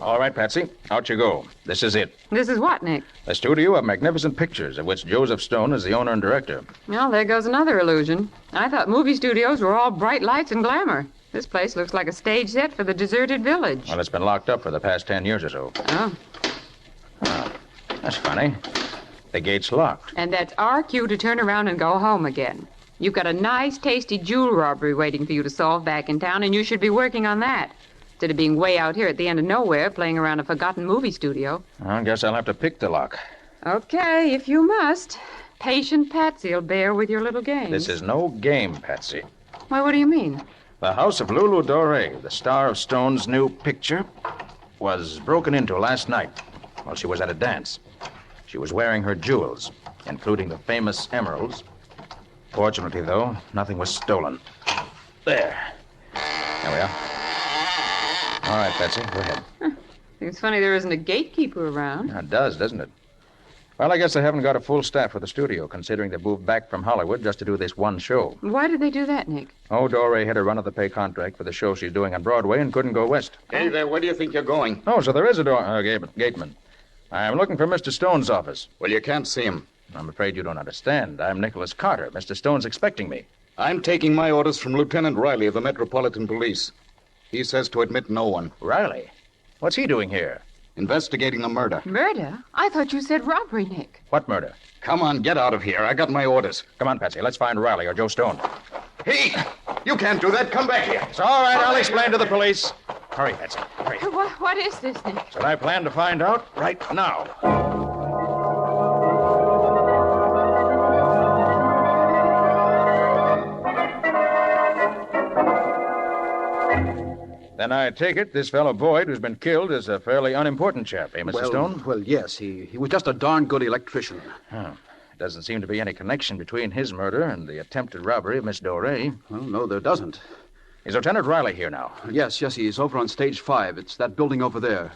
All right, Patsy, out you go. This is it. This is what, Nick? A studio of magnificent pictures, of which Joseph Stone is the owner and director. Well, there goes another illusion. I thought movie studios were all bright lights and glamour. This place looks like a stage set for the deserted village. Well, it's been locked up for the past 10 years or so. Oh. Oh, that's funny. The gate's locked. And that's our cue to turn around and go home again. You've got a nice, tasty jewel robbery waiting for you to solve back in town, and you should be working on that. Instead of being way out here at the end of nowhere playing around a forgotten movie studio. I guess I'll have to pick the lock. Okay, if you must. Patient Patsy'll bear with your little game. This is no game, Patsy. Why, what do you mean? The house of Lulu Dore, the star of Stone's new picture, was broken into last night while she was at a dance. She was wearing her jewels, including the famous emeralds. Fortunately, though, nothing was stolen. There we are. All right, Patsy, go ahead. Seems funny there isn't a gatekeeper around. It does, doesn't it? Well, I guess they haven't got a full staff for the studio, considering they moved back from Hollywood just to do this one show. Why did they do that, Nick? Oh, Dore had a run-of-the-pay contract for the show she's doing on Broadway and couldn't go west. Hey there, where do you think you're going? Oh, so there is a gateman. I'm looking for Mr. Stone's office. Well, you can't see him. I'm afraid you don't understand. I'm Nicholas Carter. Mr. Stone's expecting me. I'm taking my orders from Lieutenant Riley of the Metropolitan Police. He says to admit no one. Riley? What's he doing here? Investigating the murder. Murder? I thought you said robbery, Nick. What murder? Come on, get out of here. I got my orders. Come on, Patsy. Let's find Riley or Joe Stone. Hey, you can't do that. Come back here. It's all right. I'll explain to the police. Hurry, Patsy. Hurry. What is this, Nick? That's what I plan to find out right now. Then I take it this fellow Boyd, who's been killed, is a fairly unimportant chap, eh, Mr. Stone? Well, yes. He was just a darn good electrician. Oh. Doesn't seem to be any connection between his murder and the attempted robbery of Miss Dore. Well, no, there doesn't. Is Lieutenant Riley here now? Yes, he's over on stage 5. It's that building over there.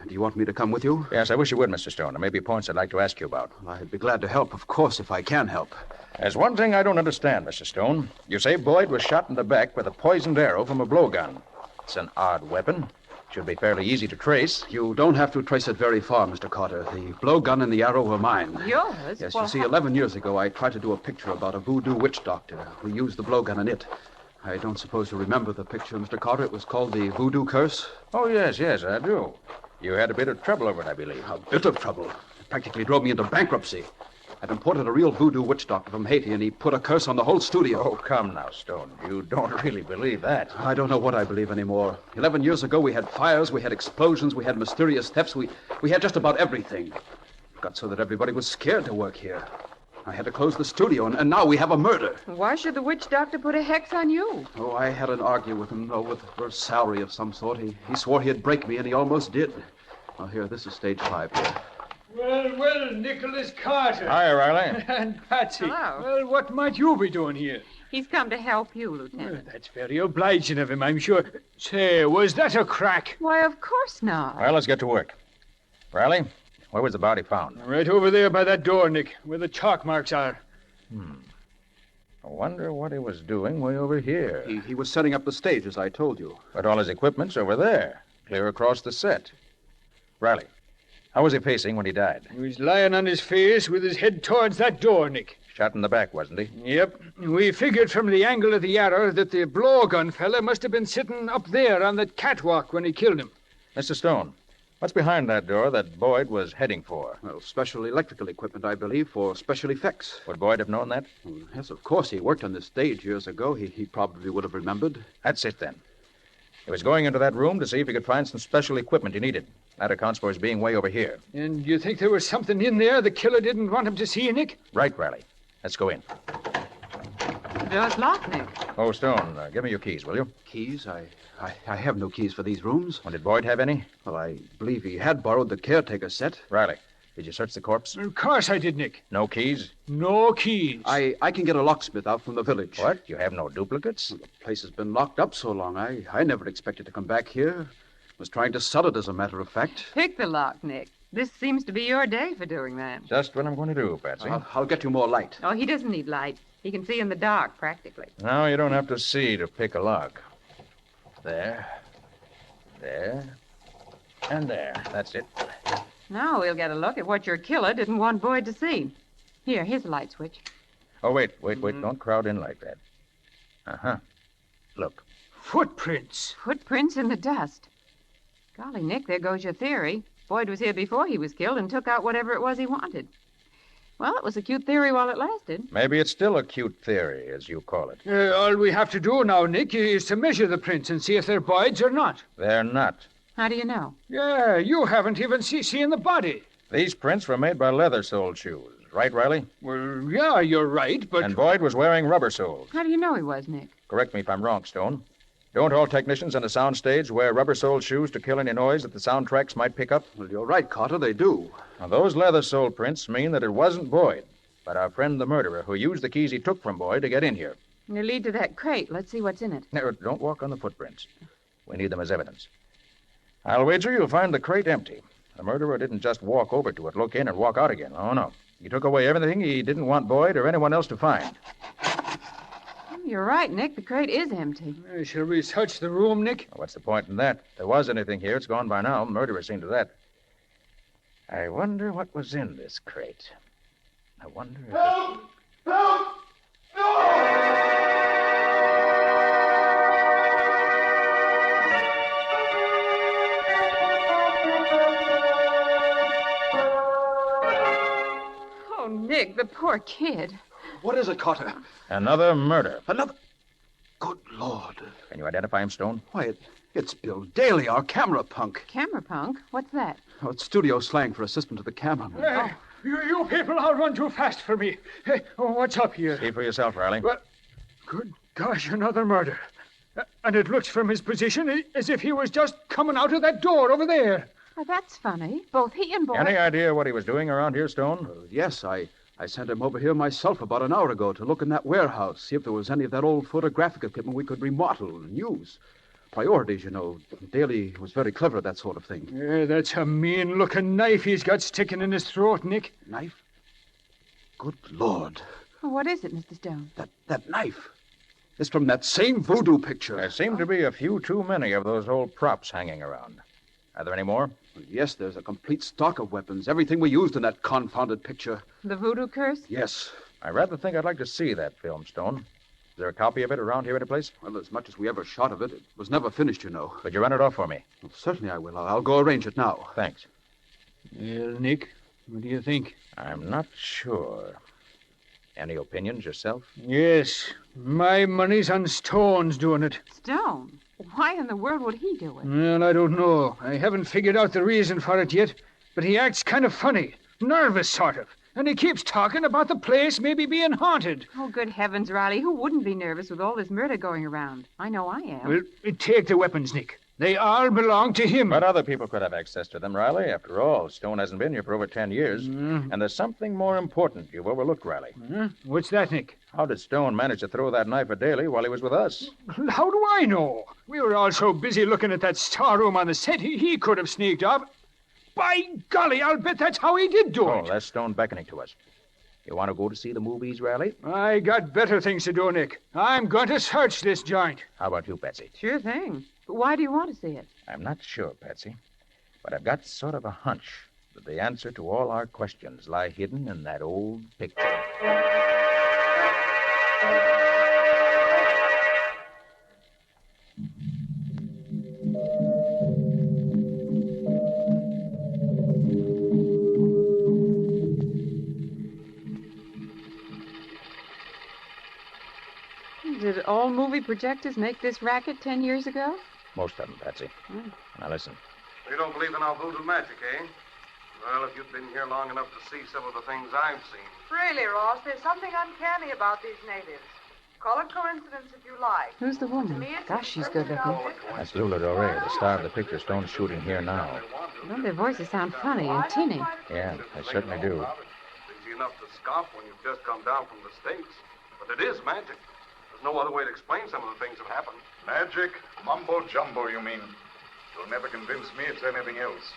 Do you want me to come with you? Yes, I wish you would, Mr. Stone. There may be points I'd like to ask you about. I'd be glad to help, of course, if I can help. There's one thing I don't understand, Mr. Stone. You say Boyd was shot in the back with a poisoned arrow from a blowgun. It's an odd weapon. Should be fairly easy to trace. You don't have to trace it very far, Mr. Carter. The blowgun and the arrow were mine. Yours? Yes, you see, 11 years ago, I tried to do a picture about a voodoo witch doctor. We used the blowgun in it. I don't suppose you remember the picture, Mr. Carter. It was called The Voodoo Curse. Oh, yes, I do. You had a bit of trouble over it, I believe. A bit of trouble. It practically drove me into bankruptcy. I'd imported a real voodoo witch doctor from Haiti, and he put a curse on the whole studio. Oh, come now, Stone. You don't really believe that. I don't know what I believe anymore. 11 years ago, we had fires, we had explosions, we had mysterious thefts, we had just about everything. It got so that everybody was scared to work here. I had to close the studio, and now we have a murder. Why should the witch doctor put a hex on you? Oh, I had an argument with him, for a salary of some sort. He swore he'd break me, and he almost did. Now, here, this is stage 5 here. Well, Nicholas Carter. Hi, Riley. And Patsy. Hello. Well, what might you be doing here? He's come to help you, Lieutenant. Well, that's very obliging of him, I'm sure. Say, was that a crack? Why, of course not. Well, let's get to work. Riley, where was the body found? Right over there by that door, Nick, where the chalk marks are. I wonder what he was doing way over here. He was setting up the stage, as I told you. But all his equipment's over there, clear across the set. Riley, how was he facing when he died? He was lying on his face with his head towards that door, Nick. Shot in the back, wasn't he? Yep. We figured from the angle of the arrow that the blowgun fella must have been sitting up there on that catwalk when he killed him. Mr. Stone, what's behind that door that Boyd was heading for? Well, special electrical equipment, I believe, for special effects. Would Boyd have known that? Yes, of course. He worked on this stage years ago. He probably would have remembered. That's it, then. He was going into that room to see if he could find some special equipment he needed. That accounts for his being way over here. And you think there was something in there the killer didn't want him to see, Nick? Right, Riley. Let's go in. The door's locked, Nick. Oh, Stone, give me your keys, will you? Keys? I have no keys for these rooms. Well, did Boyd have any? Well, I believe he had borrowed the caretaker set. Riley, did you search the corpse? Of course I did, Nick. No keys? No keys. I can get a locksmith out from the village. What? You have no duplicates? The place has been locked up so long. I never expected to come back here. Was trying to sell it, as a matter of fact. Pick the lock, Nick. This seems to be your day for doing that. Just what I'm going to do, Patsy. I'll get you more light. Oh, he doesn't need light. He can see in the dark, practically. Now you don't have to see to pick a lock. There. There. And there. That's it. Now we'll get a look at what your killer didn't want Boyd to see. Here's the light switch. Oh, wait. Don't crowd in like that. Uh-huh. Look. Footprints. Footprints in the dust. Golly, Nick, there goes your theory. Boyd was here before he was killed and took out whatever it was he wanted. Well, it was a cute theory while it lasted. Maybe it's still a cute theory, as you call it. All we have to do now, Nick, is to measure the prints and see if they're Boyd's or not. They're not. How do you know? Yeah, you haven't even seen the body. These prints were made by leather-soled shoes. Right, Riley? Well, yeah, you're right, but... And Boyd was wearing rubber soles. How do you know he was, Nick? Correct me if I'm wrong, Stone. Don't all technicians on a soundstage wear rubber-soled shoes to kill any noise that the soundtracks might pick up? Well, you're right, Carter, they do. Now, those leather-soled prints mean that it wasn't Boyd, but our friend the murderer who used the keys he took from Boyd to get in here. They lead to that crate. Let's see what's in it. No, don't walk on the footprints. We need them as evidence. I'll wager you'll find the crate empty. The murderer didn't just walk over to it, look in, and walk out again. Oh, no. He took away everything he didn't want Boyd or anyone else to find. You're right, Nick. The crate is empty. Shall we search the room, Nick? What's the point in that? If there was anything here, it's gone by now. Murderer seen to that. I wonder what was in this crate. I wonder if... Help! Help! No! Oh, Nick, the poor kid. What is it, Carter? Another murder. Another... Good Lord. Can you identify him, Stone? Why, it's Bill Daly, our camera punk. Camera punk? What's that? Oh, it's studio slang for assistant to the cameraman. You people all run too fast for me. Hey, what's up here? See for yourself, Riley. Well, good gosh, another murder. And it looks from his position as if he was just coming out of that door over there. Oh, that's funny. Both he and Boyd... Any idea what he was doing around here, Stone? Yes, I sent him over here myself about an hour ago to look in that warehouse, see if there was any of that old photographic equipment we could remodel and use. Priorities, you know. Daly was very clever at that sort of thing. Yeah, that's a mean-looking knife he's got sticking in his throat, Nick. Knife? Good Lord. Oh, what is it, Mr. Stone? That knife. It's from that same voodoo picture. There seem to be a few too many of those old props hanging around. Are there any more? Well, yes, there's a complete stock of weapons. Everything we used in that confounded picture. The voodoo curse? Yes. I rather think I'd like to see that film, Stone. Is there a copy of it around here at a place? Well, as much as we ever shot of it, it was never finished, you know. Could you run it off for me? Well, certainly I will. I'll go arrange it now. Thanks. Well, Nick, what do you think? I'm not sure. Any opinions yourself? Yes, my money's on Stone's doing it. Stone? Why in the world would he do it? Well, I don't know. I haven't figured out the reason for it yet, but he acts kind of funny, nervous sort of. And he keeps talking about the place maybe being haunted. Oh, good heavens, Riley. Who wouldn't be nervous with all this murder going around? I know I am. Well, take the weapons, Nick. They all belong to him. But other people could have access to them, Riley. After all, Stone hasn't been here for over 10 years. And there's something more important you've overlooked, Riley. What's that, Nick? How did Stone manage to throw that knife at Daly while he was with us? How do I know? We were all so busy looking at that storeroom on the set, he could have sneaked off. By golly, I'll bet that's how he did do Oh, it. that's Stone beckoning to us. You want to go to see the movies, Riley? I got better things to do, Nick. I'm going to search this joint. How about you, Patsy? Sure thing. But why do you want to see it? I'm not sure, Patsy. But I've got sort of a hunch that the answer to all our questions lie hidden in that old picture. Did all movie projectors make this racket 10 years ago? Most of them, Patsy. Now listen. You don't believe in our voodoo magic, eh? Well, if you've been here long enough to see some of the things I've seen. Really, Ross, there's something uncanny about these natives. Call it coincidence if you like. Who's the woman? Me, it's Gosh, she's good looking. That's Lula Dore, the star of the picture Stone's shooting here now. Don't their voices sound funny and tinny? Yeah, they certainly do. It's easy enough to scoff when you've just come down from the States. But it is magic. There's no other way to explain some of the things that happen. Magic? Mumbo jumbo, you mean? You'll never convince me it's anything else.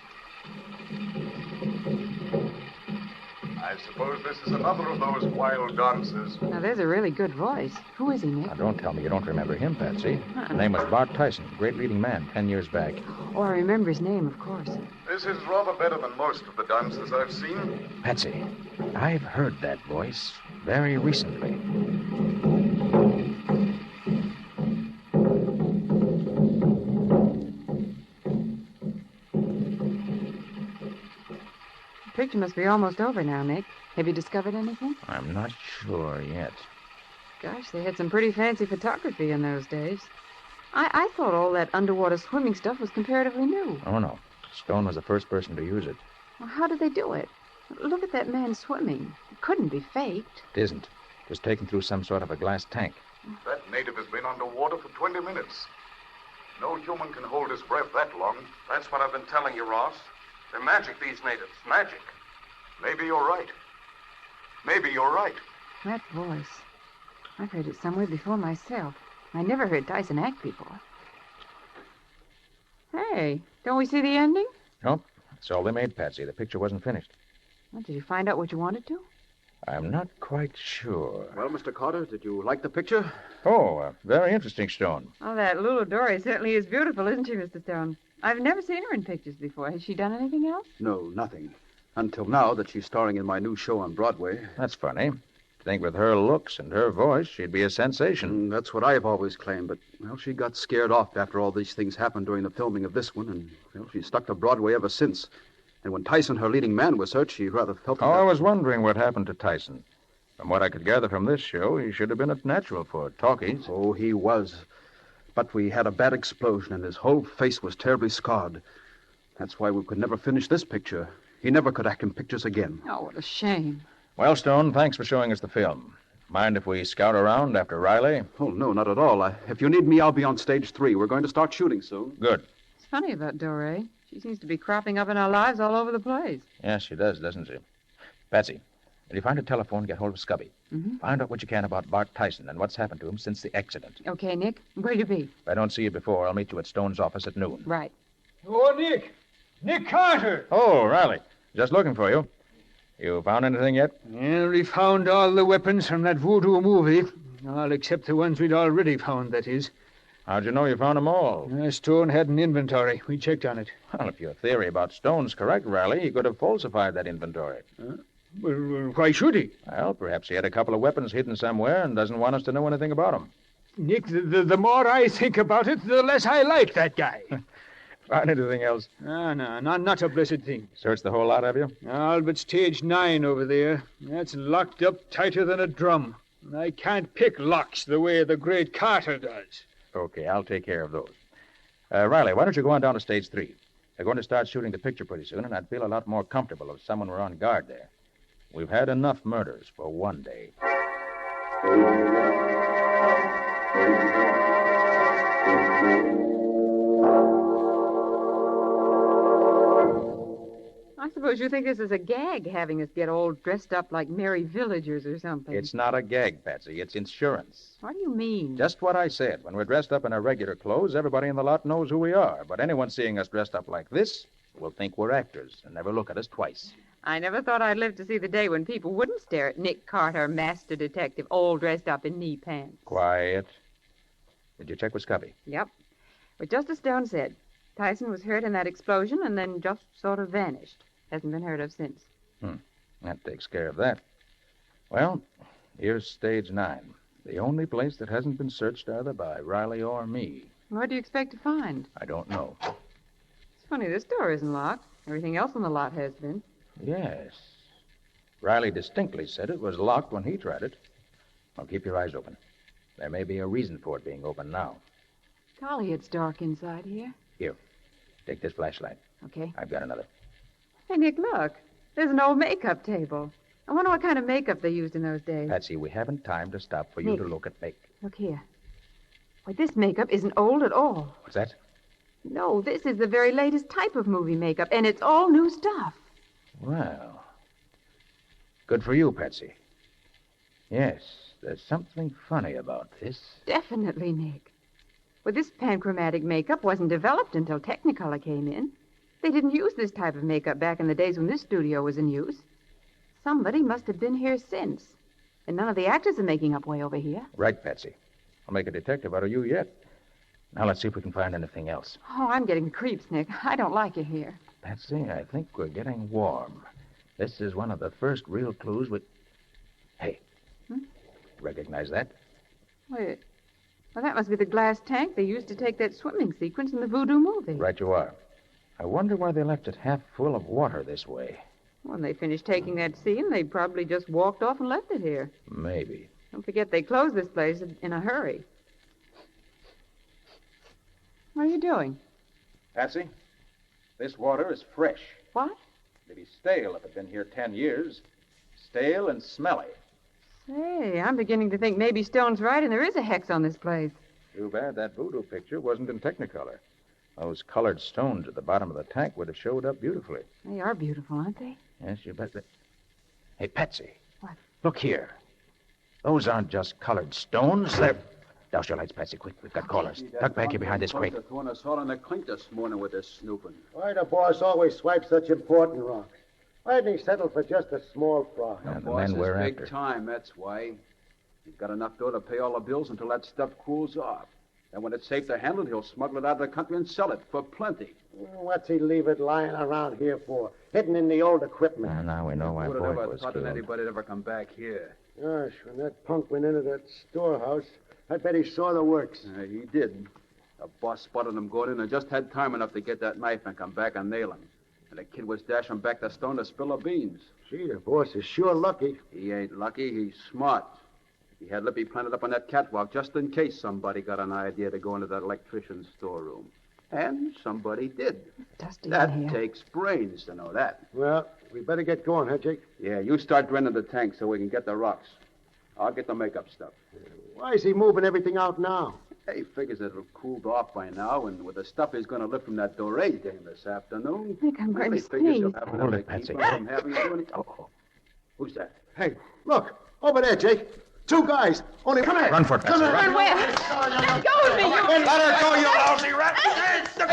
I suppose this is another of those wild dances. Now, there's a really good voice. Who is he, Nick? Now, don't tell me you don't remember him, Patsy. His name was Bart Tyson, great leading man 10 years back. Oh, I remember his name, of course. This is rather better than most of the dances I've seen. Patsy, I've heard that voice very recently. The picture must be almost over now, Nick. Have you discovered anything? I'm not sure yet. Gosh, they had some pretty fancy photography in those days. I thought all that underwater swimming stuff was comparatively new. Oh, no. Stone was the first person to use it. Well, how did they do it? Look at that man swimming. It couldn't be faked. It isn't. It was taken through some sort of a glass tank. That native has been underwater for 20 minutes. No human can hold his breath that long. That's what I've been telling you, Ross. They're magic, these natives. Magic. Maybe you're right. Maybe you're right. That voice. I've heard it somewhere before myself. I never heard Tyson act before. Hey, don't we see the ending? Nope. That's all they made, Patsy. The picture wasn't finished. Well, did you find out what you wanted to? I'm not quite sure. Well, Mr. Carter, did you like the picture? Oh, very interesting, Stone. Oh, that Lulu Dory certainly is beautiful, isn't she, Mr. Stone? I've never seen her in pictures before. Has she done anything else? No, nothing. Until now that she's starring in my new show on Broadway. That's funny. To think with her looks and her voice, she'd be a sensation. That's what I've always claimed, but, well, she got scared off after all these things happened during the filming of this one, and, well, she's stuck to Broadway ever since. And when Tyson, her leading man, was hurt, she rather felt... Oh, I was wondering what happened to Tyson. From what I could gather from this show, he should have been a natural for talkies. Oh, he was. But we had a bad explosion, and his whole face was terribly scarred. That's why we could never finish this picture. He never could act in pictures again. Oh, what a shame. Well, Stone, thanks for showing us the film. Mind if we scout around after Riley? Oh, no, not at all. If you need me, I'll be on stage 3. We're going to start shooting soon. Good. It's funny about Doré. She seems to be cropping up in our lives all over the place. Yes, she does, doesn't she? Patsy, will you find a telephone and get hold of Scubby? Mm-hmm. Find out what you can about Bart Tyson and what's happened to him since the accident. Okay, Nick. Where'll you be? If I don't see you before, I'll meet you at Stone's office at noon. Right. Oh, Nick. Nick Carter. Oh, Riley. Just looking for you. You found anything yet? Yeah, we found all the weapons from that voodoo movie. All except the ones we'd already found, that is. How'd you know you found them all? Stone had an inventory. We checked on it. Well, if your theory about Stone's correct, Riley, he could have falsified that inventory. Well, why should he? Well, perhaps he had a couple of weapons hidden somewhere and doesn't want us to know anything about them. Nick, the more I think about it, the less I like that guy. Found anything else? No, not a blessed thing. Searched the whole lot, have you? All but stage 9 over there. That's locked up tighter than a drum. And I can't pick locks the way the great Carter does. Okay, I'll take care of those. Riley, why don't you go on down to stage 3? They're going to start shooting the picture pretty soon, and I'd feel a lot more comfortable if someone were on guard there. We've had enough murders for one day. I suppose you think this is a gag, having us get all dressed up like merry villagers or something. It's not a gag, Patsy. It's insurance. What do you mean? Just what I said. When we're dressed up in our regular clothes, everybody in the lot knows who we are. But anyone seeing us dressed up like this will think we're actors and never look at us twice. I never thought I'd live to see the day when people wouldn't stare at Nick Carter, master detective, all dressed up in knee pants. Quiet. Did you check with Scubby? Yep. But just as Stone said, Tyson was hurt in that explosion and then just sort of vanished. Hasn't been heard of since. That takes care of that. Well, here's stage 9. The only place that hasn't been searched either by Riley or me. What do you expect to find? I don't know. It's funny, this door isn't locked. Everything else on the lot has been. Yes. Riley distinctly said it was locked when he tried it. Well, keep your eyes open. There may be a reason for it being open now. Golly, it's dark inside here. Here, take this flashlight. Okay. I've got another. Hey, Nick, look. There's an old makeup table. I wonder what kind of makeup they used in those days. Patsy, we haven't time to stop for you Nick. to look at make. Look here. Why, this makeup isn't old at all. What's that? No, this is the very latest type of movie makeup, and it's all new stuff. Well, good for you, Patsy. Yes, there's something funny about this. Definitely, Nick. Well, this panchromatic makeup wasn't developed until Technicolor came in. They didn't use this type of makeup back in the days when this studio was in use. Somebody must have been here since. And none of the actors are making up way over here. Right, Patsy. I'll make a detective out of you yet. Now let's see if we can find anything else. Oh, I'm getting the creeps, Nick. I don't like it here. Patsy, I think we're getting warm. This is one of the first real clues we... Hey. Recognize that? Wait. Well, that must be the glass tank they used to take that swimming sequence in the voodoo movie. Right you are. I wonder why they left it half full of water this way. When they finished taking that scene, they probably just walked off and left it here. Maybe. Don't forget they closed this place in a hurry. What are you doing? Patsy, this water is fresh. What? It'd be stale if it'd been here 10 years. Stale and smelly. Say, I'm beginning to think maybe Stone's right and there is a hex on this place. Too bad that voodoo picture wasn't in Technicolor. Those colored stones at the bottom of the tank would have showed up beautifully. They are beautiful, aren't they? Yes, you bet. Hey, Patsy. What? Look here. Those aren't just colored stones. They're... Douse your lights, Patsy, quick. We've got callers. Duck back here behind this crate. They're throwing us all in the clink this morning with this snooping. Why the boss always swipes such important rocks? Why didn't he settle for just a small fry? And the Boss men we're is big after. time, that's why. He's got enough dough to pay all the bills until that stuff cools off. And when it's safe to handle, he'll smuggle it out of the country and sell it for plenty. What's he leave it lying around here for? Hidden in the old equipment. Well, now we know why Who would Boyd have ever was thought that killed. anybody'd ever come back here? Gosh, when that punk went into that storehouse, I bet he saw the works. He did. The boss spotted him going in and just had time enough to get that knife and come back and nail him. And the kid was dashing back the stone to spill the beans. Gee, the boss is sure lucky. He ain't lucky, he's smart. He had Lippy planted up on that catwalk just in case somebody got an idea to go into that electrician's storeroom. And somebody did. Dusty That in here. takes brains to know that. Well, we better get going, huh, Jake? Yeah, you start draining the tank so we can get the rocks. I'll get the makeup stuff. Why is he moving everything out now? He figures it'll cooled off by now, and with the stuff he's going to lift from that Doré dame this afternoon, Nick, I'm going to he figures he'll sneeze. have Hold enough it, to keep Patsy. him from having to do anything. Oh. Who's that? Hey, look, over there, Jake. Two guys. Only come here. Run for it, Patsy. Come Run. Run where? Let go of me, you... Let her go, you lousy rat! Get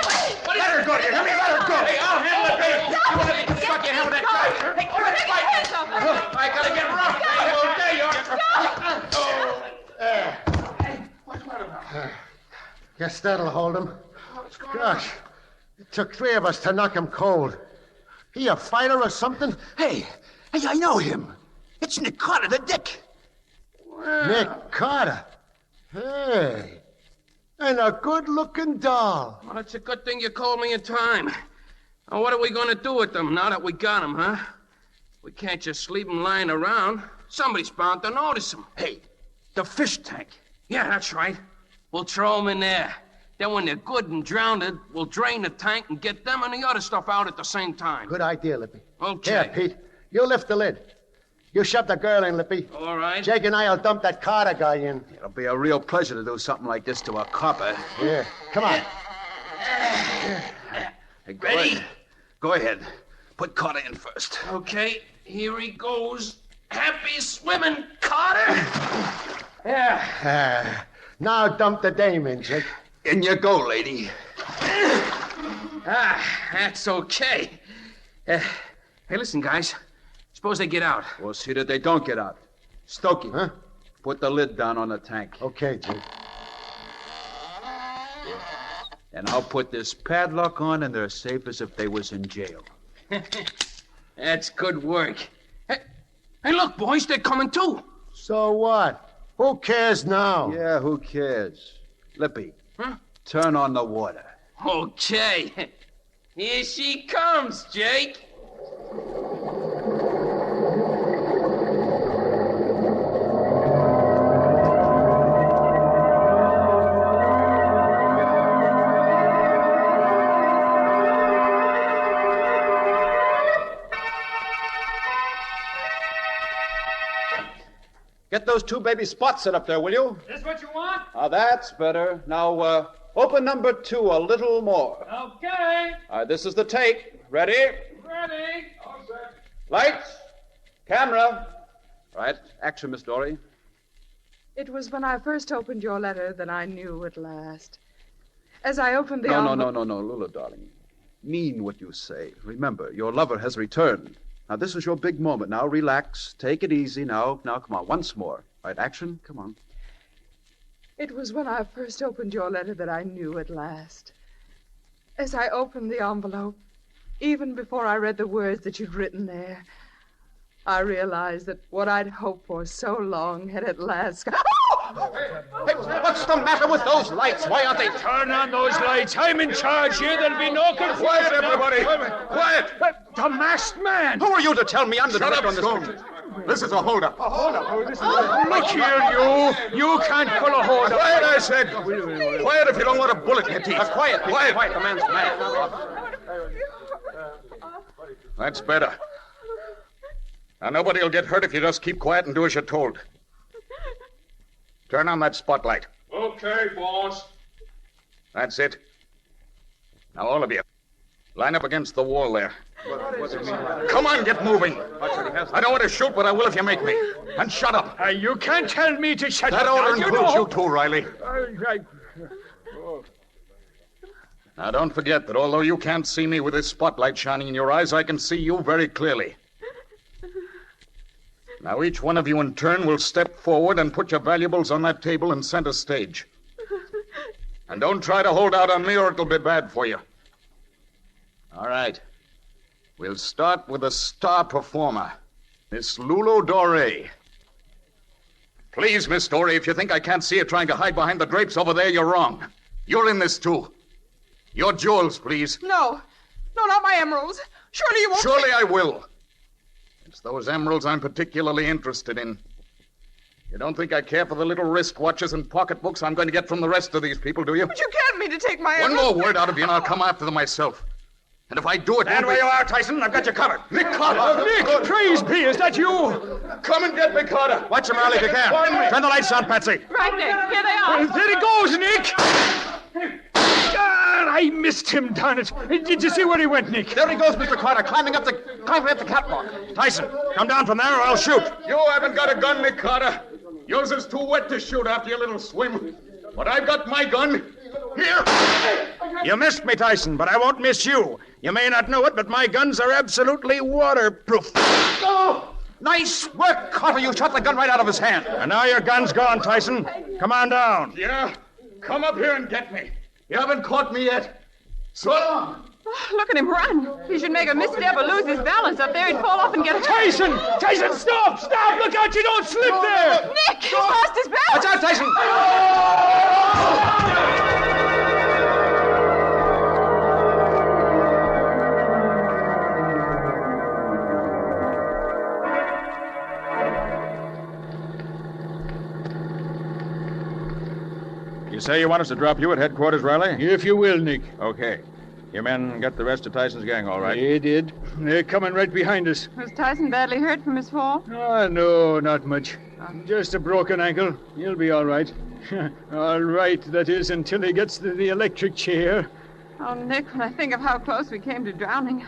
away! Let her go, you hear me? Let her go! Hey, I'll handle it, baby! You want to stuck your hand with that guy? Hey, Take your hands off me! I gotta get rough! Hey, what's the matter now? Guess that'll hold him. Gosh, it took three of us to knock him cold. He a fighter or something? Hey, I know him. It's Nick Carter, the dick. Nick Carter. Hey, and a good-looking doll. Well, it's a good thing you called me in time. Now, what are we going to do with them now that we got them, huh? We can't just leave them lying around. Somebody's bound to notice them. Hey, the fish tank. Yeah, that's right. We'll throw them in there. Then when they're good and drowned, we'll drain the tank and get them and the other stuff out at the same time. Good idea, Lippy. Okay. Here, Pete, you lift the lid. You shove the girl in, Lippy. All right. Jake and I'll dump that Carter guy in. It'll be a real pleasure to do something like this to a copper. Yeah, come on. Hey, ready? Go ahead. Put Carter in first. Okay, here he goes. Happy swimming, Carter! Yeah. Now dump the dame in, Jake. In you go, lady. That's okay. Hey, listen, guys. Suppose they get out. We'll see that they don't get out. Stokey, Huh? put the lid down on the tank. Okay, Jake. And I'll put this padlock on, and they're safe as if they was in jail. That's good work. Hey, look, boys, they're coming too. So what? Who cares now? Yeah, who cares? Lippy, Huh? turn on the water. Okay. Here she comes, Jake. Get those two baby spots set up there, will you? This what you want? That's better. Now, open number 2 a little more. Okay. This is the take. Ready? Ready. Lights. Camera. Right. Action, Miss Dory. It was when I first opened your letter that I knew at last. As I opened the No, envelope... no, Lula, darling. mean what you say. Remember, your lover has returned. Now, this is your big moment. Now, relax. Take it easy now. Now, come on, once more. All right, action? Come on. It was when I first opened your letter that I knew at last. As I opened the envelope, even before I read the words that you'd written there, I realized that what I'd hoped for so long had at last... Hey, what's the matter with those lights? Why aren't they... Turn on those lights. I'm in charge here. There'll be no confusion. Quiet, everybody. Quiet. The masked man. Who are you to tell me I'm the director on this picture? This is a holdup. Look here, you. You can't pull a hold up. Quiet, I said. Quiet if you don't want a bullet in your teeth. Quiet. The man's mad. That's better. Now, nobody will get hurt if you just keep quiet and do as you're told. Turn on that spotlight. Okay, boss. That's it. Now, all of you, line up against the wall there. Come on, get moving. I don't want to shoot, but I will if you make me. And shut up. You can't tell me to shut That up. order now, includes know. you too, Riley. Now, don't forget that although you can't see me with this spotlight shining in your eyes, I can see you very clearly. Now, each one of you in turn will step forward and put your valuables on that table in center stage. And don't try to hold out on me or it'll be bad for you. All right. We'll start with the star performer, Miss Lulu Doré. Please, Miss Doré, if you think I can't see you trying to hide behind the drapes over there, you're wrong. You're in this, too. Your jewels, please. No, not my emeralds. Surely you won't... Surely I will. It's those emeralds I'm particularly interested in. You don't think I care for the little wristwatches and pocketbooks I'm going to get from the rest of these people, do you? But you can't mean to take my One emeralds... more word out of you and I'll come after them myself. And if I do it... Stand where you are, Tyson. I've got you covered. Nick Carter! Nick, praise be, is that you? Come and get me, Carter! Watch him, Riley, if you can. Turn the lights on, Patsy. Right, Nick. Here they are. There he goes, Nick. God, I missed him, darn it. Did you see where he went, Nick? There he goes, Mr. Carter, climbing up the catwalk. Tyson, come down from there or I'll shoot. You haven't got a gun, Nick Carter. Yours is too wet to shoot after your little swim. But I've got my gun. Here! You missed me, Tyson, but I won't miss you. You may not know it, but my guns are absolutely waterproof. Oh! Nice work, Carter. You shot the gun right out of his hand. And now your gun's gone, Tyson. Come on down. Yeah? Come up here and get me. You haven't caught me yet. So long. Oh, look at him run. He should make a misstep or lose his balance up there. He'd fall off and get hurt. Tyson, stop! Look out, you don't slip there. Nick, he lost his balance. Watch out, Tyson. You say you want us to drop you at headquarters, Riley? If you will, Nick. Okay. Your men got the rest of Tyson's gang, all right? They did. They're coming right behind us. Was Tyson badly hurt from his fall? No, not much. Just a broken ankle. He'll be all right. All right, that is, until he gets to the electric chair. Oh, Nick, when I think of how close we came to drowning,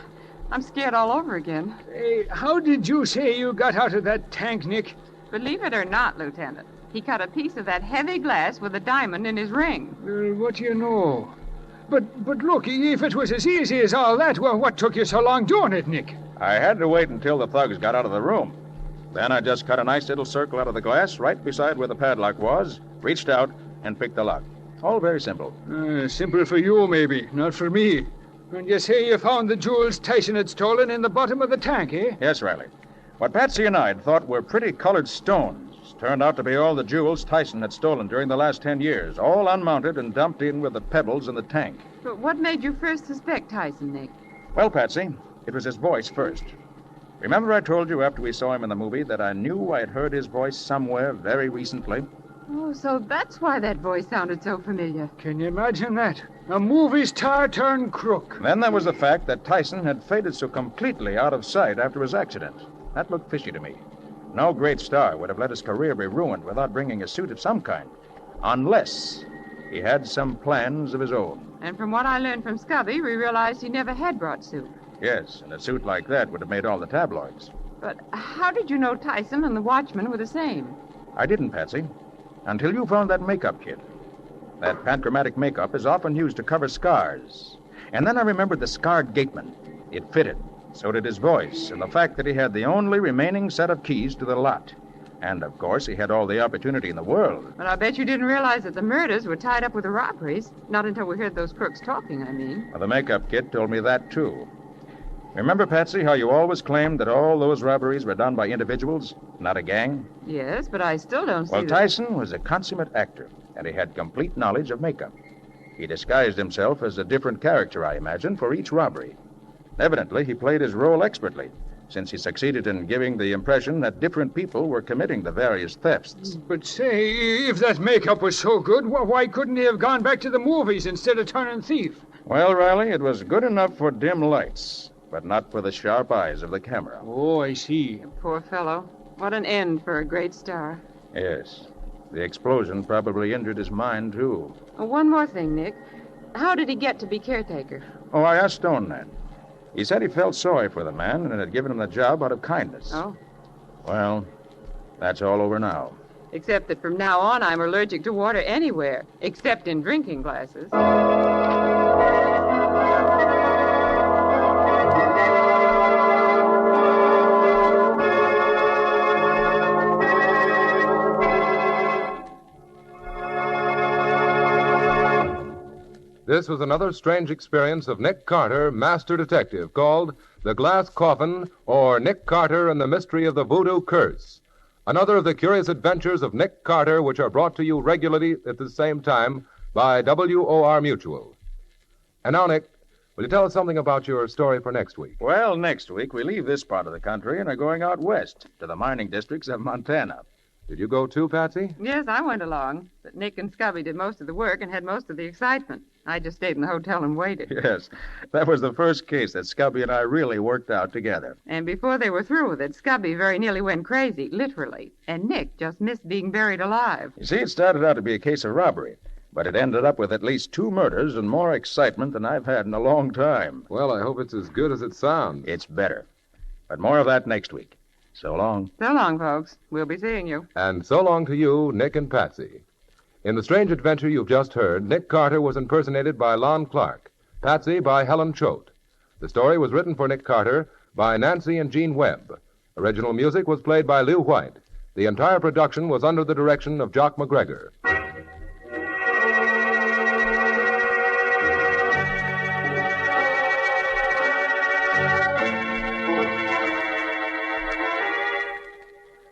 I'm scared all over again. Hey, how did you say you got out of that tank, Nick? Believe it or not, Lieutenant, he cut a piece of that heavy glass with a diamond in his ring. What do you know? But look, if it was as easy as all that, well, what took you so long doing it, Nick? I had to wait until the thugs got out of the room. Then I just cut a nice little circle out of the glass right beside where the padlock was, reached out, and picked the lock. All very simple. Simple for you, maybe, not for me. And you say you found the jewels Tyson had stolen in the bottom of the tank, eh? Yes, Riley. What Patsy and I had thought were pretty colored stones turned out to be all the jewels Tyson had stolen during the last 10 years, all unmounted and dumped in with the pebbles in the tank. But what made you first suspect Tyson, Nick? Well, Patsy, it was his voice first. Remember I told you after we saw him in the movie that I knew I'd heard his voice somewhere very recently? Oh, so that's why that voice sounded so familiar. Can you imagine that? A movie star turned crook. Then there was the fact that Tyson had faded so completely out of sight after his accident. That looked fishy to me. No great star would have let his career be ruined without bringing a suit of some kind. Unless he had some plans of his own. And from what I learned from Scubby, we realized he never had brought suit. Yes, and a suit like that would have made all the tabloids. But how did you know Tyson and the watchman were the same? I didn't, Patsy. Until you found that makeup kit. That panchromatic makeup is often used to cover scars. And then I remembered the scarred gateman. It fitted. So did his voice, and the fact that he had the only remaining set of keys to the lot. And, of course, he had all the opportunity in the world. But I bet you didn't realize that the murders were tied up with the robberies. Not until we heard those crooks talking, I mean. Well, the makeup kit told me that, too. Remember, Patsy, how you always claimed that all those robberies were done by individuals, not a gang? Yes, but I still don't see Well, Tyson was a consummate actor, and he had complete knowledge of makeup. He disguised himself as a different character, I imagine, for each robbery. Evidently, he played his role expertly, since he succeeded in giving the impression that different people were committing the various thefts. But say, if that makeup was so good, why couldn't he have gone back to the movies instead of turning thief? Well, Riley, it was good enough for dim lights, but not for the sharp eyes of the camera. Oh, I see. Poor fellow. What an end for a great star. Yes. The explosion probably injured his mind, too. One more thing, Nick. How did he get to be caretaker? Oh, I asked Stone that. He said he felt sorry for the man and had given him the job out of kindness. Oh. Well, that's all over now. Except that from now on, I'm allergic to water anywhere, except in drinking glasses. This was another strange experience of Nick Carter, master detective, called The Glass Coffin, or Nick Carter and the Mystery of the Voodoo Curse. Another of the curious adventures of Nick Carter, which are brought to you regularly at the same time by WOR Mutual. And now, Nick, will you tell us something about your story for next week? Well, next week we leave this part of the country and are going out west to the mining districts of Montana. Did you go too, Patsy? Yes, I went along. But Nick and Scubby did most of the work and had most of the excitement. I just stayed in the hotel and waited. Yes, that was the first case that Scubby and I really worked out together. And before they were through with it, Scubby very nearly went crazy, literally. And Nick just missed being buried alive. You see, it started out to be a case of robbery, but it ended up with at least 2 murders and more excitement than I've had in a long time. Well, I hope it's as good as it sounds. It's better. But more of that next week. So long. So long, folks. We'll be seeing you. And so long to you, Nick and Patsy. In the strange adventure you've just heard, Nick Carter was impersonated by Lon Clark, Patsy by Helen Choate. The story was written for Nick Carter by Nancy and Gene Webb. Original music was played by Lew White. The entire production was under the direction of Jock McGregor.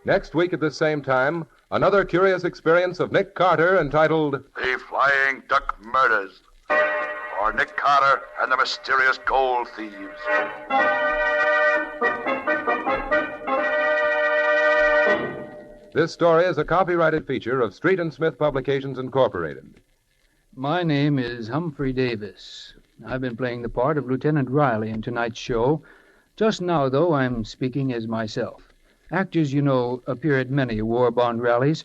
Next week at this same time, another curious experience of Nick Carter entitled The Flying Duck Murders, or Nick Carter and the Mysterious Gold Thieves. This story is a copyrighted feature of Street and Smith Publications, Incorporated. My name is Humphrey Davis. I've been playing the part of Lieutenant Riley in tonight's show. Just now, though, I'm speaking as myself. Actors, you know, appear at many war bond rallies.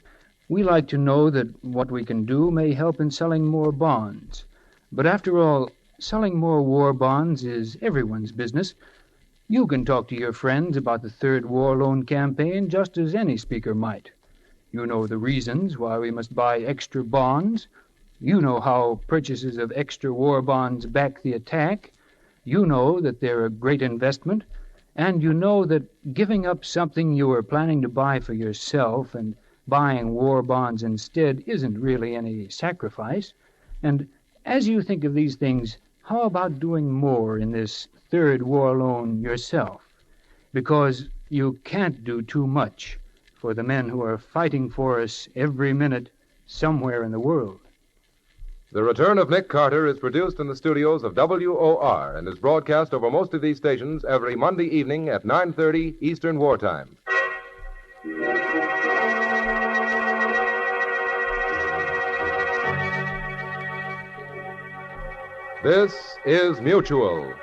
We like to know that what we can do may help in selling more bonds. But after all, selling more war bonds is everyone's business. You can talk to your friends about the Third War Loan Campaign just as any speaker might. You know the reasons why we must buy extra bonds. You know how purchases of extra war bonds back the attack. You know that they're a great investment. And you know that giving up something you were planning to buy for yourself and buying war bonds instead isn't really any sacrifice. And as you think of these things, how about doing more in this Third War Loan yourself? Because you can't do too much for the men who are fighting for us every minute somewhere in the world. The Return of Nick Carter is produced in the studios of WOR and is broadcast over most of these stations every Monday evening at 9:30 Eastern Wartime. This is Mutual.